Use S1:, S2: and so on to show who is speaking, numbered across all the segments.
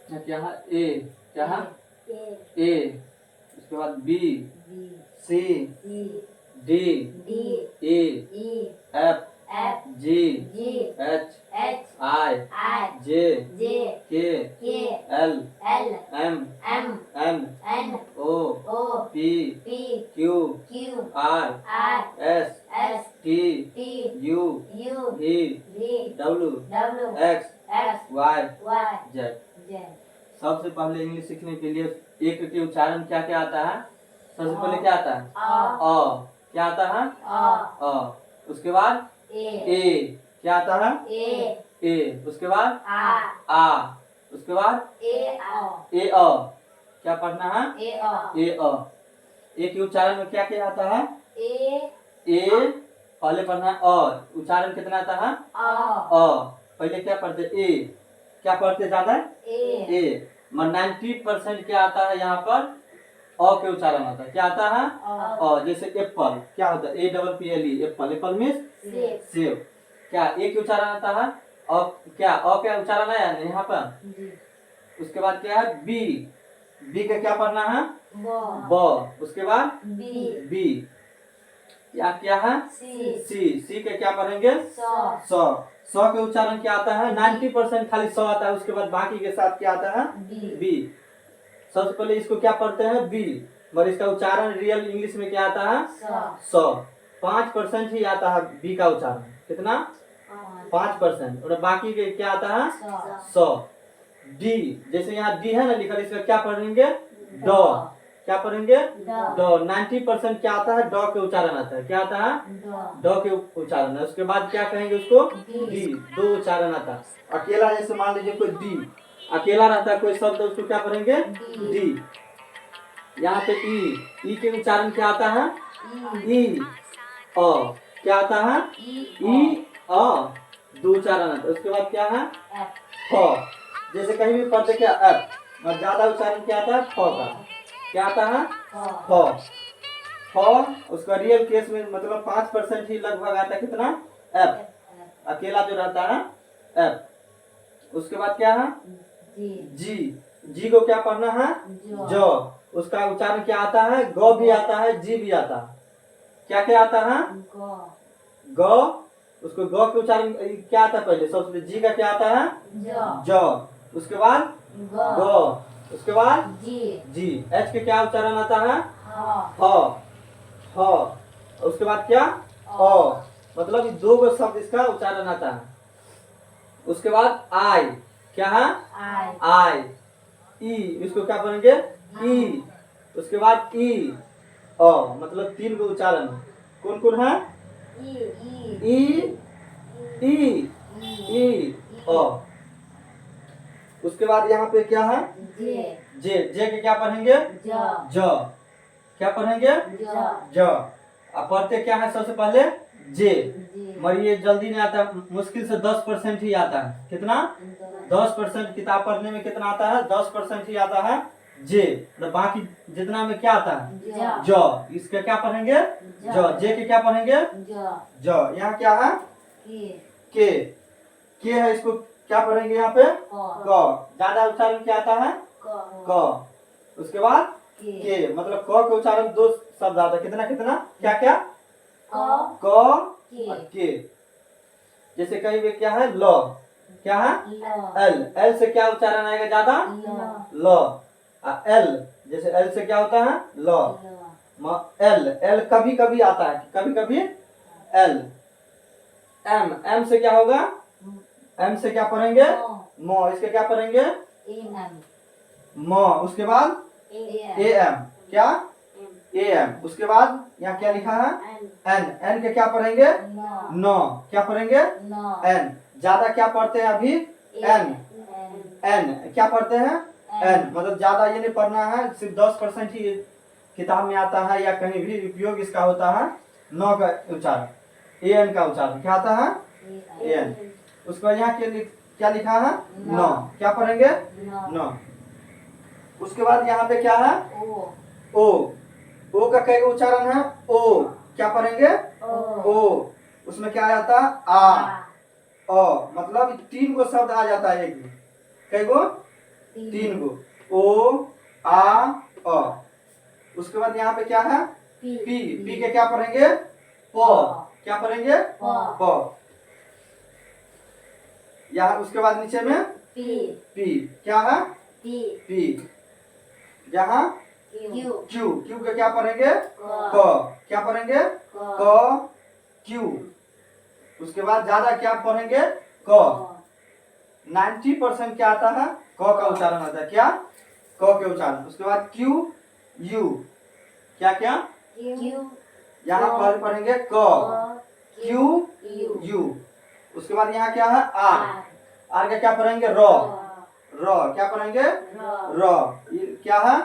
S1: क्या है ए, क्या है ए, उसके बाद B, C, D, E, F, G, H, I, J, K, L, M, N, O, P, Q, R, S, T, U, V, W, X, Y, Z. सबसे पहले English सीखने के लिए एक के उच्चारण क्या क्या आता है? सबसे पहले क्या आता है? अ। क्या आता है? अ। उसके बाद ए। क्या आता है? ए। उसके बाद आ। उसके बाद ए अ। क्या पढ़ना है? ए अ। ए के उच्चारण में क्या क्या आता है? ए पहले पढ़ना है अ। उच्चारण कितना आता है? अ। पहले क्या पढ़ते? ए। क्या पढ़ते ज्यादा? ए। 90% क्या आता है यहाँ पर? अ के उच्चारण आता है। क्या आता है? अ। जैसे एप्पल क्या होता है? A double P L E, Apple. Apple means सेब। क्या ए के उच्चारण आता है? अ। क्या अ का उच्चारण आया यहाँ पर? उसके बाद क्या है? बी। बी का क्या पढ़ना है? ब। उसके बाद बी। या क्या है? सी। सी के क्या पढ़ेंगे? स के उच्चारण क्या आता है? 90% खाली स आता है। उसके बाद बाकी के साथ क्या आता है? बी। सबसे पहले इसको क्या पढ़ते हैं? बी। और इसका उच्चारण रियल इंग्लिश में क्या आता है? स। 5% ही आता है बी का उच्चारण। कितना? 5%। और बाकी के क्या आता है? स। डी। जैसे यहाँ डी है ना लिखा, इसका क्या पढ़ेंगे? ड। क्या पढ़ेंगे? ड। 90% क्या आता है? ड के उच्चारण आता है। क्या आता है? ड के उच्चारण है। उसके बाद क्या कहेंगे उसको? डी। दो उच्चारण आता है। अकेला जैसे मान लीजिए कोई डी अकेला रहता है कोई शब्द, उसको क्या पढ़ेंगे? डी। यहाँ पे ई। ई के उच्चारण क्या आता है? ई अ। क्या आता है? ई अ। दो उच्चारण आता है। उसके बाद क्या है? फ। जैसे कहीं भी पढ़ते क्या? एफ। और ज्यादा उच्चारण क्या आता है? फ का। क्या आता है? फ। फ उसका रियल केस में मतलब 5% ही लगभग आता है। कितना? एफ। अकेला जो रहता है एफ। उसके बाद क्या है? जी। जी को क्या पढ़ना है? ज। उसका उच्चारण क्या आता है? ग भी आता है, जी भी आता है। क्या क्या आता है? ग। उसको ग के उच्चारण क्या आता है? पहले सबसे जी का क्या आता है? ज। उसके बाद ग। उसके बाद जी। एच के क्या उच्चारण आता है? ह। ह। उसके बाद क्या? अ। मतलब दो गो शब्द इसका उच्चारण आता है। उसके बाद आई। क्या है? आई। ई। इसको क्या पढ़ेंगे? ई। उसके बाद ई अ। मतलब तीन गो उच्चारण कौन कौन है? ई ई ई अ। उसके बाद यहाँ पे क्या है? जे। जे के क्या पढ़ेंगे? ज। क्या पढ़ेंगे? ज। अब पढ़ते क्या है? सबसे पहले जे। मगर ये जल्दी नहीं आता, मुश्किल से 10% ही आता है। कितना? 10% किताब पढ़ने में कितना आता है? 10% ही आता है जे। तो बाकी जितना में क्या आता है? ज। इसका क्या पढ़ेंगे? ज। जे के क्या पढ़ेंगे? ज। यहाँ क्या है? के है, इसको क्या पढ़ेंगे यहाँ पे? क। ज्यादा उच्चारण क्या आता है? क। उसके बाद के। मतलब क के उच्चारण दो शब्द आता है। कितना कितना? क्या क्या? क और के। जैसे कहीं भी क्या है? ल। क्या है? एल। एल से क्या उच्चारण आएगा ज्यादा? ल। एल। जैसे एल से क्या होता है? ल। एल। एल कभी कभी आता है, कभी कभी एल। एम। एम से क्या होगा? एम से क्या पढ़ेंगे? म। इसके क्या पढ़ेंगे? म। उसके बाद ए एम। क्या? A M. उसके बाद यहाँ क्या लिखा है? एन। एन के क्या पढ़ेंगे? न। क्या पढ़ेंगे? एन। ज्यादा क्या पढ़ते हैं अभी? एन। एन क्या पढ़ते हैं? एन। मतलब ज्यादा ये नहीं पढ़ना है, सिर्फ 10% ही किताब में आता है या कहीं भी उपयोग इसका होता है। न का उच्चारण, ए एन का उच्चारण क्या आता है? A N. उसको यहाँ क्या लिखा है? न। क्या पढ़ेंगे? न। उसके बाद यहाँ पे क्या है? ओ। ओ का कई उच्चारण है? ओ। क्या पढ़ेंगे? ओ। उसमें क्या आता है? आ। मतलब 3 गो शब्द आ जाता है एक में। कई गो? 3 गो, ओ आ अ। उसके बाद यहाँ पे क्या है, पी। पी के क्या पढ़ेंगे, प। क्या पढ़ेंगे, प। यहाँ उसके बाद नीचे में पी क्या है, पी। यहाँ क्यू। क्यू के क्या पढ़ेंगे, क। क्या पढ़ेंगे, क क्यू। उसके बाद ज्यादा क्या पढ़ेंगे, क। 90% क्या आता है, क का उच्चारण आता है। क्या, क के उच्चारण। उसके बाद क्यू यू। क्या क्या, यहाँ पर पढ़ेंगे क, क्यू यू। उसके बाद यहाँ क्या है, आर। आर का क्या पढ़ेंगे, र। र क्या पढ़ेंगे, र। क्या है,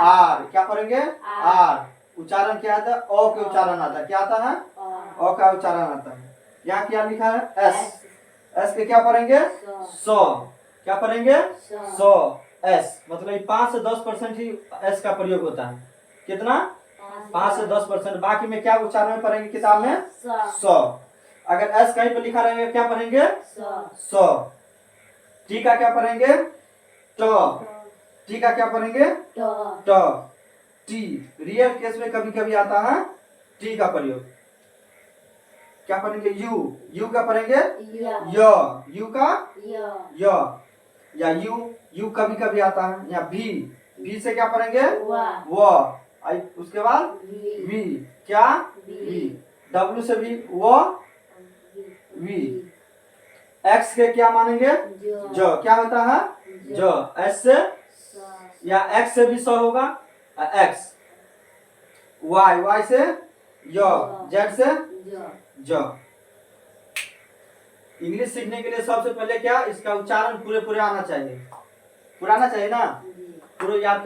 S1: आर। क्या पढ़ेंगे, आर। उच्चारण क्या आता है, ओ के उच्चारण आता है। क्या आता है, ओ का उच्चारण आता है। यहाँ क्या लिखा है, एस। एस के क्या पढ़ेंगे, सौ। क्या पढ़ेंगे, सौ। एस मतलब 5 से 10% ही एस का प्रयोग होता है। कितना, 5 से 10%। बाकी में क्या उच्चारण में पढ़ेंगे, किताब में 100। अगर एस कहीं पर लिखा रहेगा क्या पढ़ेंगे, 100। टी का क्या पढ़ेंगे, ट। टी का क्या पढ़ेंगे, ट। टी रियल केस में कभी कभी आता है टी का प्रयोग। क्या पढ़ेंगे, यू। यू का पढ़ेंगे, य। यू का य, या यू कभी कभी आता है। या भी। भी से क्या पढ़ेंगे, व। उसके बाद वी। क्या, वी। डब्ल्यू से भी व, वी। एक्स के क्या मानेंगे, जो। क्या होता है, जो। एस से या एक्स से भी 100 होगा, एक्स। वाई, वाई से य। जेड से ज। इंग्लिश सीखने के लिए सबसे पहले क्या, इसका उच्चारण पूरे पूरे आना चाहिए। पूरा आना चाहिए ना, पूरे याद